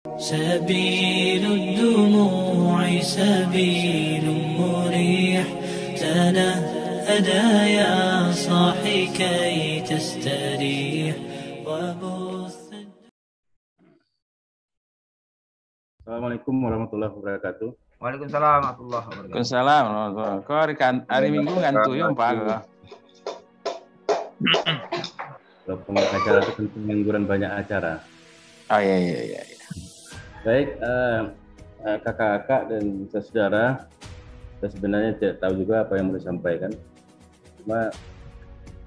سبيل الدموع سبيل مريح تنهدى يا صاحي كي تستريح وبث. Assalamualaikum warahmatullahi wabarakatuh. Waalaikumsalam warahmatullahi wabarakatuh. Waalaikumsalam. Kau hari Minggu ngantuk ya Pak? Kalau pengacara itu tentu mengangguran banyak acara. Oh iya. Baik, kakak-kakak dan saudara, saya sebenarnya tidak tahu juga apa yang mau disampaikan. Cuma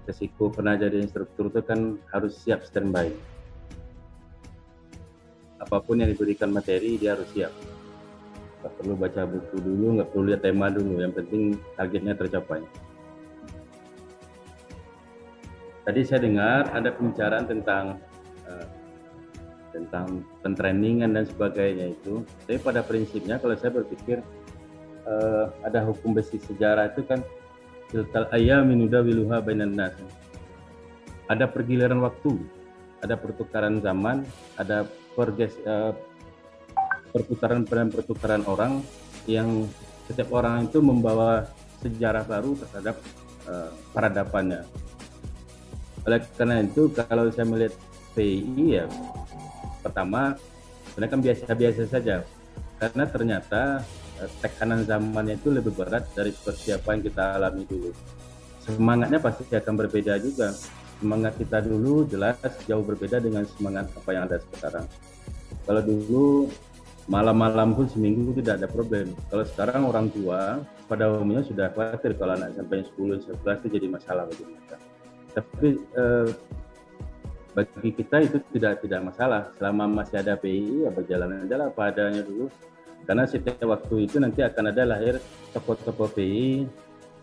resiko pernah jadi instruktur itu kan harus siap standby. Apapun yang diberikan materi dia harus siap. Nggak perlu baca buku dulu, nggak perlu lihat tema dulu. Yang penting targetnya tercapai. Tadi saya dengar ada pembicaraan tentang pentrainingan dan sebagainya itu. Tapi pada prinsipnya kalau saya berpikir ada hukum besi sejarah itu kan tilkal ayyamin nudawiluha bainan nas. Ada pergiliran waktu, ada pertukaran zaman, ada perputaran orang yang setiap orang itu membawa sejarah baru terhadap peradabannya. Oleh karena itu kalau saya melihat PII ya pertama sebenarnya kan biasa-biasa saja karena ternyata tekanan zamannya itu lebih berat dari seperti apa yang kita alami dulu. Semangatnya pasti akan berbeda juga. Semangat kita dulu jelas jauh berbeda dengan semangat apa yang ada sekarang. Kalau dulu malam-malam pun seminggu tidak ada problem. Kalau sekarang orang tua pada umumnya sudah khawatir kalau anak sampai 10-11 itu jadi masalah bagi mereka. Tapi bagi kita itu tidak masalah selama masih ada PI ya berjalan aja lah apa adanya dulu karena setiap waktu itu nanti akan ada lahir tokoh-tokoh PI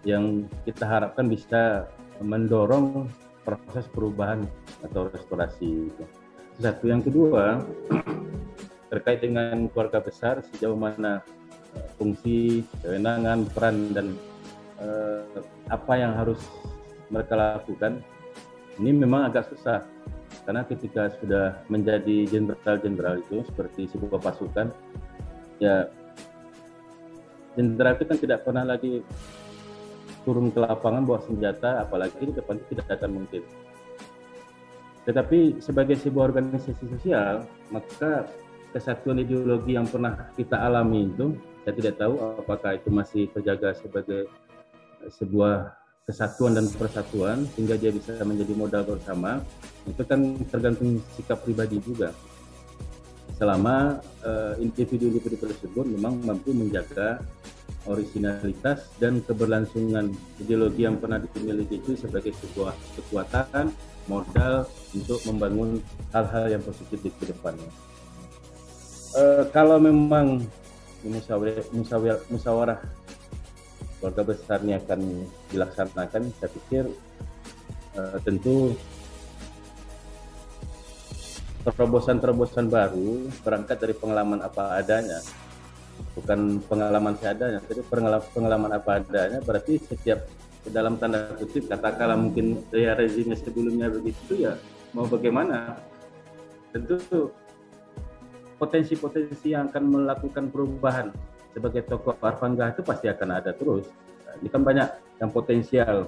yang kita harapkan bisa mendorong proses perubahan atau restorasi itu. Satu. Yang kedua terkait dengan keluarga besar sejauh mana fungsi, kewenangan, peran dan apa yang harus mereka lakukan ini memang agak susah. Karena ketika sudah menjadi jenderal-jenderal itu seperti sebuah pasukan, ya jenderal itu kan tidak pernah lagi turun ke lapangan bawa senjata, apalagi di depan itu tidak akan mungkin. Tetapi sebagai sebuah organisasi sosial, maka kesatuan ideologi yang pernah kita alami itu, saya tidak tahu apakah itu masih terjaga sebagai sebuah kesatuan dan persatuan sehingga dia bisa menjadi modal bersama. Itu kan tergantung sikap pribadi juga. Selama individu-individu tersebut memang mampu menjaga originalitas dan keberlangsungan ideologi yang pernah dimiliki itu sebagai sebuah kekuatan modal untuk membangun hal-hal yang positif di depannya. Kalau memang musyawarah keluarga besarnya akan dilaksanakan, saya pikir tentu terobosan-terobosan baru berangkat dari pengalaman apa adanya, bukan pengalaman seadanya, tapi pengalaman apa adanya. Berarti setiap dalam tanda kutip katakanlah mungkin daya rezimnya sebelumnya begitu ya mau bagaimana, tentu potensi-potensi yang akan melakukan perubahan sebagai tokoh Arvanggah itu pasti akan ada terus. Ini kan banyak yang potensial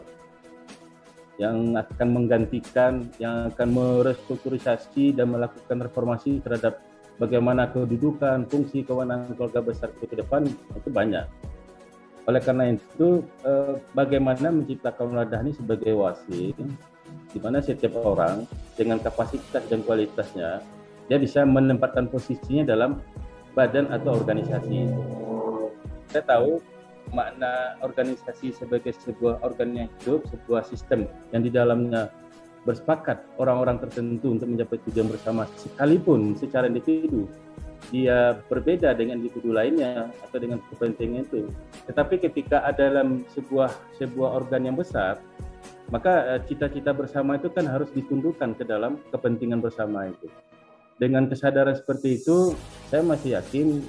yang akan menggantikan, yang akan merestrukturisasi dan melakukan reformasi terhadap bagaimana kedudukan, fungsi, kewenangan keluarga besar itu ke depan itu banyak. Oleh karena itu, bagaimana menciptakan wadah ini sebagai wasit, di mana setiap orang dengan kapasitas dan kualitasnya dia bisa menempatkan posisinya dalam badan atau organisasi. Saya tahu makna organisasi sebagai sebuah organ yang hidup, sebuah sistem yang di dalamnya bersepakat orang-orang tertentu untuk mencapai tujuan bersama, sekalipun secara individu dia berbeda dengan individu lainnya atau dengan kepentingan itu. Tetapi ketika ada dalam sebuah organ yang besar, maka cita-cita bersama itu kan harus ditundukkan ke dalam kepentingan bersama itu. Dengan kesadaran seperti itu, saya masih yakin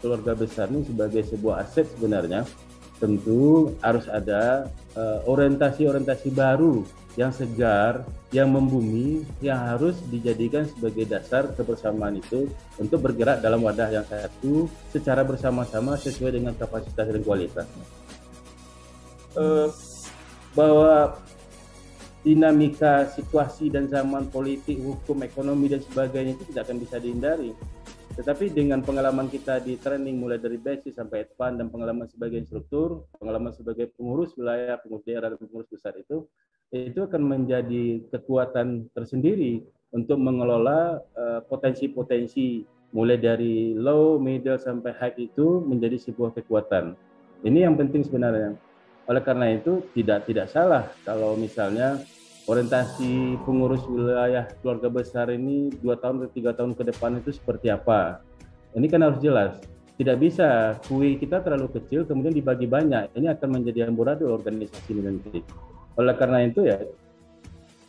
keluarga besar ini sebagai sebuah aset sebenarnya tentu harus ada orientasi-orientasi baru yang segar, yang membumi, yang harus dijadikan sebagai dasar kebersamaan itu untuk bergerak dalam wadah yang satu secara bersama-sama sesuai dengan kapasitas dan kualitasnya. Bahwa dinamika situasi dan zaman politik, hukum, ekonomi dan sebagainya itu tidak akan bisa dihindari. Tetapi dengan pengalaman kita di training mulai dari basic sampai advance dan pengalaman sebagai instruktur, pengalaman sebagai pengurus wilayah, pengurus daerah dan pengurus besar itu akan menjadi kekuatan tersendiri untuk mengelola potensi-potensi mulai dari low, middle sampai high itu menjadi sebuah kekuatan. Ini yang penting sebenarnya. Oleh karena itu tidak salah kalau misalnya orientasi pengurus wilayah keluarga besar ini 2 tahun atau 3 tahun ke depan itu seperti apa. Ini kan harus jelas. Tidak bisa kue kita terlalu kecil kemudian dibagi banyak. Ini akan menjadi amburadul organisasi ini nanti. Oleh karena itu ya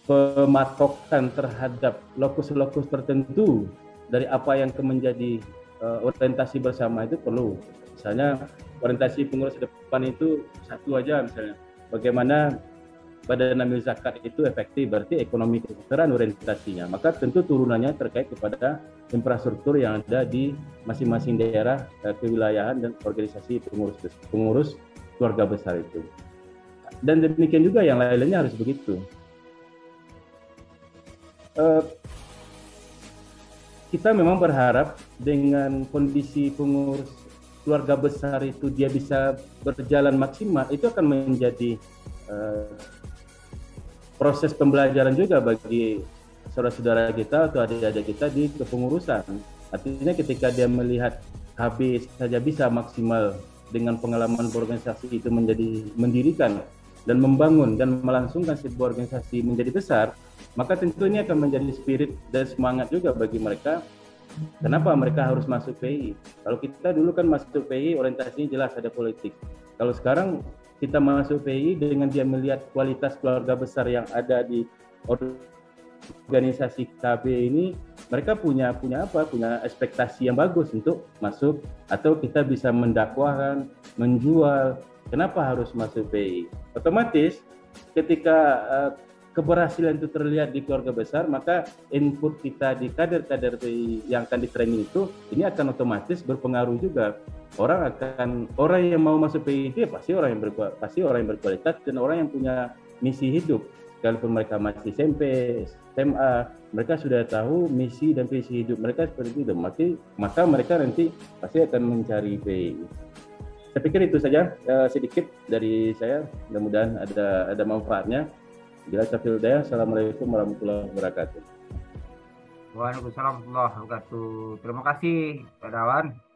pematokan terhadap lokus-lokus tertentu dari apa yang menjadi orientasi bersama itu perlu. Misalnya orientasi pengurus depan itu satu aja misalnya. Bagaimana Badan Amil Zakat itu efektif, berarti ekonomi kesejahteraan orientasinya. Maka tentu turunannya terkait kepada infrastruktur yang ada di masing-masing daerah, kewilayahan dan organisasi pengurus keluarga besar itu. Dan demikian juga yang lain-lainnya harus begitu. Kita memang berharap dengan kondisi pengurus keluarga besar itu dia bisa berjalan maksimal, itu akan menjadi proses pembelajaran juga bagi saudara-saudara kita atau adik-adik kita di kepengurusan. Artinya ketika dia melihat KB saja bisa maksimal dengan pengalaman berorganisasi itu menjadi mendirikan dan membangun dan melangsungkan sebuah organisasi menjadi besar, maka tentu ini akan menjadi spirit dan semangat juga bagi mereka. Kenapa mereka harus masuk PI? Kalau kita dulu kan masuk PI orientasinya jelas ada politik. Kalau sekarang kita masuk PI dengan dia melihat kualitas keluarga besar yang ada di organisasi KB ini, mereka punya ekspektasi yang bagus untuk masuk atau kita bisa mendakwahkan, menjual. Kenapa harus masuk PI? Otomatis ketika keberhasilan itu terlihat di keluarga besar, maka input kita di kader-kader yang akan di-training itu, ini akan otomatis berpengaruh juga. Orang yang mau masuk PI itu ya pasti orang yang berkualitas dan orang yang punya misi hidup. Kalaupun mereka masih SMP, SMA, mereka sudah tahu misi dan visi hidup mereka seperti itu. Maka mereka nanti pasti akan mencari PI. Saya pikir itu saja sedikit dari saya. Mudah-mudahan ada manfaatnya. Bila taufiq hidayah, assalamualaikum warahmatullahi wabarakatuh. Waalaikumsalam warahmatullahi wabarakatuh. Terima kasih Pak Dawan.